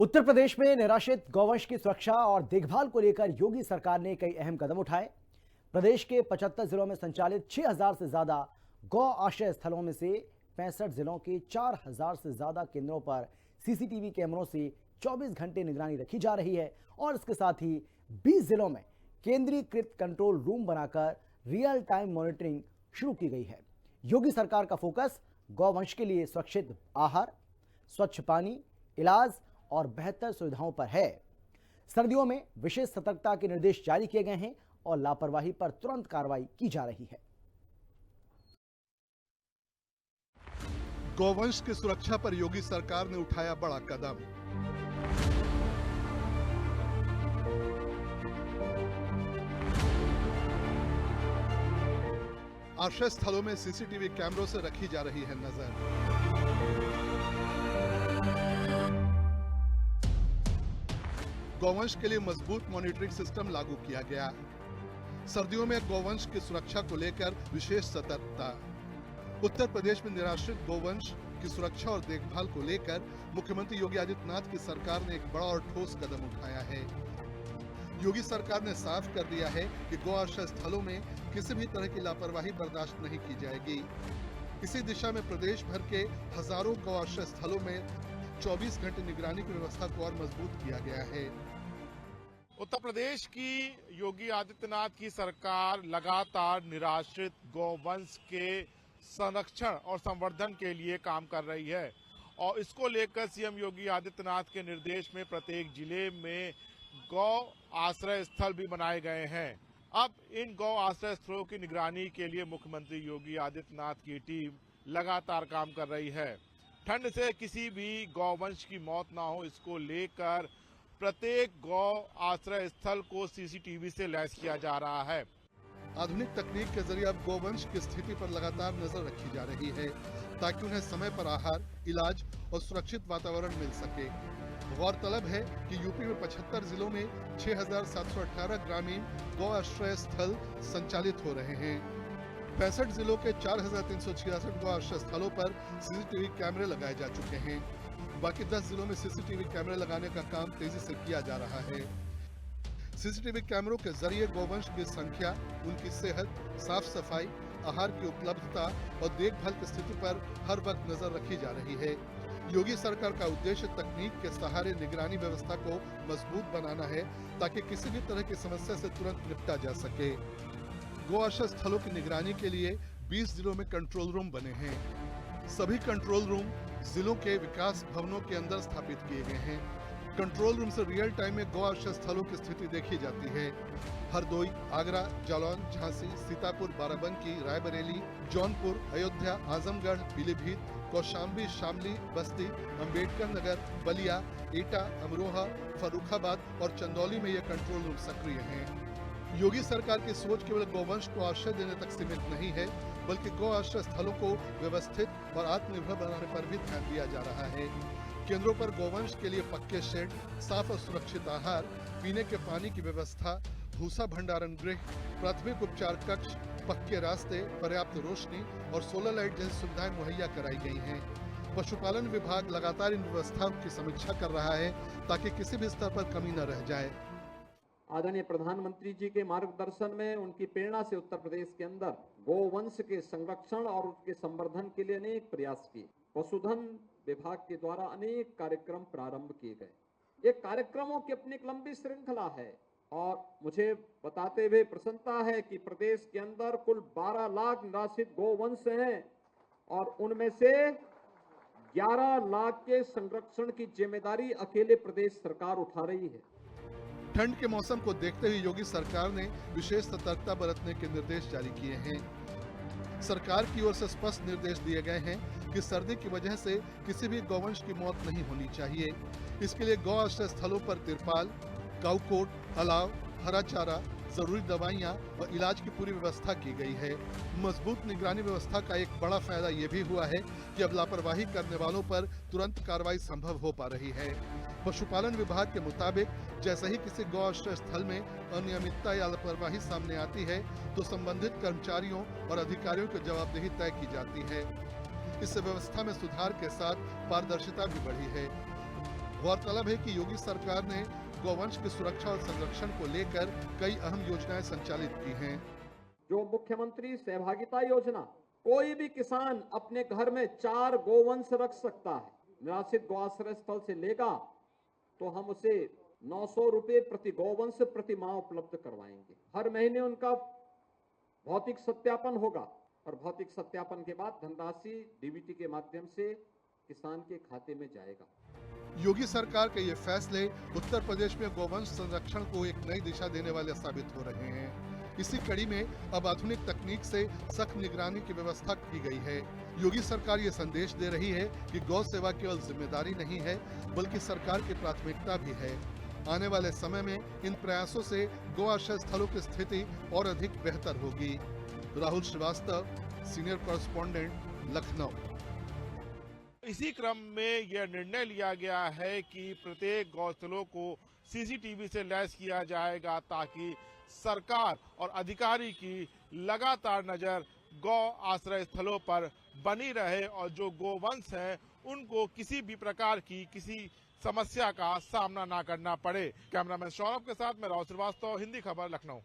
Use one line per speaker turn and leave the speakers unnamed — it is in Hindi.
उत्तर प्रदेश में निराश्रित गौवंश की सुरक्षा और देखभाल को लेकर योगी सरकार ने कई अहम कदम उठाए। प्रदेश के 75 जिलों में संचालित 6000 से ज्यादा गौ आश्रय स्थलों में से 65 जिलों के 4000 से ज्यादा केंद्रों पर सीसीटीवी कैमरों से 24 घंटे निगरानी रखी जा रही है और इसके साथ ही 20 जिलों में केंद्रीकृत कंट्रोल रूम बनाकर रियल टाइम मॉनिटरिंग शुरू की गई है। योगी सरकार का फोकस गौवंश के लिए सुरक्षित आहार, स्वच्छ पानी, इलाज और बेहतर सुविधाओं पर है। सर्दियों में विशेष सतर्कता के निर्देश जारी किए गए हैं और लापरवाही पर तुरंत कार्रवाई की जा रही है।
गौवंश की सुरक्षा पर योगी सरकार ने उठाया बड़ा कदम। आश्रय स्थलों में सीसीटीवी कैमरों से रखी जा रही है नजर। गौवंश के लिए मजबूत मॉनिटरिंग सिस्टम लागू किया गया। सर्दियों में गौवंश की सुरक्षा को लेकर विशेष सतर्कता। उत्तर प्रदेश में निराश्रित गौवंश की सुरक्षा और देखभाल को लेकर मुख्यमंत्री योगी आदित्यनाथ की सरकार ने एक बड़ा और ठोस कदम उठाया है। योगी सरकार ने साफ कर दिया है कि गौ आश्रय स्थलों में किसी भी तरह की लापरवाही बर्दाश्त नहीं की जाएगी। इसी दिशा में प्रदेश भर के हजारों गौ आश्रय स्थलों में 24 घंटे निगरानी की व्यवस्था को और मजबूत किया गया है।
उत्तर प्रदेश की योगी आदित्यनाथ की सरकार लगातार निराश्रित गौवंश के संरक्षण और संवर्धन के लिए काम कर रही है और इसको लेकर सीएम योगी आदित्यनाथ के निर्देश में प्रत्येक जिले में गौ आश्रय स्थल भी बनाए गए हैं। अब इन गौ आश्रय स्थलों की निगरानी के लिए मुख्यमंत्री योगी आदित्यनाथ की टीम लगातार काम कर रही है। ठंड से किसी भी गौवंश की मौत ना हो, इसको लेकर प्रत्येक गौ आश्रय स्थल को सीसीटीवी से लैस किया जा रहा है।
आधुनिक तकनीक के जरिए अब गौवंश की स्थिति पर लगातार नजर रखी जा रही है ताकि उन्हें समय पर आहार, इलाज और सुरक्षित वातावरण मिल सके। गौरतलब है कि यूपी में 75 जिलों में 6718 ग्रामीण गौ आश्रय स्थल संचालित हो रहे हैं। 65 जिलों के 4366 गौ आश्रय स्थलों पर सीसीटीवी कैमरे लगाए जा चुके हैं। बाकी 10 जिलों में सीसीटीवी कैमरे लगाने का काम तेजी से किया जा रहा है। सीसीटीवी कैमरों के जरिए गौवंश की संख्या, उनकी सेहत, साफ सफाई, आहार की उपलब्धता और देखभाल की स्थिति पर हर वक्त नजर रखी जा रही है। योगी सरकार का उद्देश्य तकनीक के सहारे निगरानी व्यवस्था को मजबूत बनाना है ताकि किसी भी तरह की समस्या से तुरंत निपटा जा सके। गौ आश्रय स्थलों की निगरानी के लिए 20 जिलों में कंट्रोल रूम बने हैं। सभी कंट्रोल रूम जिलों के विकास भवनों के अंदर स्थापित किए गए हैं। कंट्रोल रूम से रियल टाइम में गौ आश्रय स्थलों की स्थिति देखी जाती है। हरदोई, आगरा, जालौन, झांसी, सीतापुर, बाराबंकी, रायबरेली, जौनपुर, अयोध्या, आजमगढ़, पीलीभीत, कौशाम्बी, शामली, बस्ती, अंबेडकर नगर, बलिया, एटा, अमरोहा, फर्रुखाबाद और चंदौली में ये कंट्रोल रूम सक्रिय हैं। योगी सरकार की सोच केवल गौवंश को आश्रय देने तक सीमित नहीं है, बल्कि गौ आश्रय स्थलों को व्यवस्थित और आत्मनिर्भर बनाने पर भी ध्यान दिया जा रहा है। केंद्रों पर गौवंश के लिए पक्के शेड, साफ और सुरक्षित आहार, पीने के पानी की व्यवस्था, भूसा भंडारण गृह, प्राथमिक उपचार कक्ष, पक्के रास्ते, पर्याप्त रोशनी और सोलर लाइट जैसी सुविधाएं मुहैया कराई गई हैं। पशुपालन विभाग लगातार इन व्यवस्थाओं की समीक्षा कर रहा है ताकि किसी भी स्तर पर कमी न रह जाए।
आदरणीय प्रधानमंत्री जी के मार्गदर्शन में, उनकी प्रेरणा से उत्तर प्रदेश के अंदर गौवंश के संरक्षण और उसके संवर्धन के लिए अनेक प्रयास किए। पशुधन विभाग के द्वारा अनेक कार्यक्रम प्रारंभ किए गए। ये कार्यक्रमों की अपनी एक लंबी श्रृंखला है और मुझे बताते हुए प्रसन्नता है कि प्रदेश के अंदर कुल 12 लाख निराश्रित गौवंश हैं और उनमें से 11 लाख के संरक्षण की जिम्मेदारी अकेले प्रदेश सरकार उठा रही है।
ठंड के मौसम को देखते हुए योगी सरकार ने विशेष सतर्कता बरतने के निर्देश जारी किए हैं। सरकार की ओर से स्पष्ट निर्देश दिए गए हैं कि सर्दी की वजह से किसी भी गौवंश की मौत नहीं होनी चाहिए। इसके लिए गौ आश्रय स्थलों पर तिरपाल, काउकोट, अलाव, हरा चारा, जरूरी दवाइयाँ और इलाज की पूरी व्यवस्था की गई है। मजबूत निगरानी व्यवस्था का एक बड़ा फायदा ये भी हुआ है कि अब लापरवाही करने वालों पर तुरंत कार्रवाई संभव हो पा रही है। पशुपालन विभाग के मुताबिक जैसे ही किसी गौ आश्रय स्थल में अनियमितता या लापरवाही सामने आती है तो संबंधित कर्मचारियों और अधिकारियों की जवाबदेही तय की जाती है। इस व्यवस्था में सुधार के साथ पारदर्शिता भी बढ़ी है। गौरतलब है कि योगी सरकार ने गौवंश की सुरक्षा और संरक्षण को लेकर कई अहम योजनाएं संचालित की हैं।
जो मुख्यमंत्री सहभागिता योजना, कोई भी किसान अपने घर में 4 गोवंश रख सकता है। निराश्रित गौ आश्रय स्थल से लेगा तो हम उसे 900 रुपए प्रति गोवंश प्रति माह उपलब्ध करवाएंगे। हर महीने उनका भौतिक सत्यापन होगा और भौतिक सत्यापन के बाद धनराशि डीबीटी के माध्यम से किसान के खाते में जाएगा।
योगी सरकार के ये फैसले उत्तर प्रदेश में गौवंश संरक्षण को एक नई दिशा देने वाले साबित हो रहे हैं। इसी कड़ी में अब आधुनिक तकनीक से सख्त निगरानी की व्यवस्था की गई है। योगी सरकार ये संदेश दे रही है कि गौ सेवा केवल जिम्मेदारी नहीं है, बल्कि सरकार की प्राथमिकता भी है। आने वाले समय में इन प्रयासों से गौ आश्रय स्थलों की स्थिति और अधिक बेहतर होगी। Rahul Srivastava, senior correspondent, Lucknow.
इसी क्रम में यह निर्णय लिया गया है कि प्रत्येक गौस्थलों को सीसीटीवी से लैस किया जाएगा, ताकि सरकार और अधिकारी की लगातार नजर गौ आश्रय स्थलों पर बनी रहे और जो गोवंश हैं उनको किसी भी प्रकार की किसी समस्या का सामना ना करना पड़े। कैमरामैन सौरभ के साथ मैं राहुल श्रीवास्तव, हिंदी खबर, लखनऊ।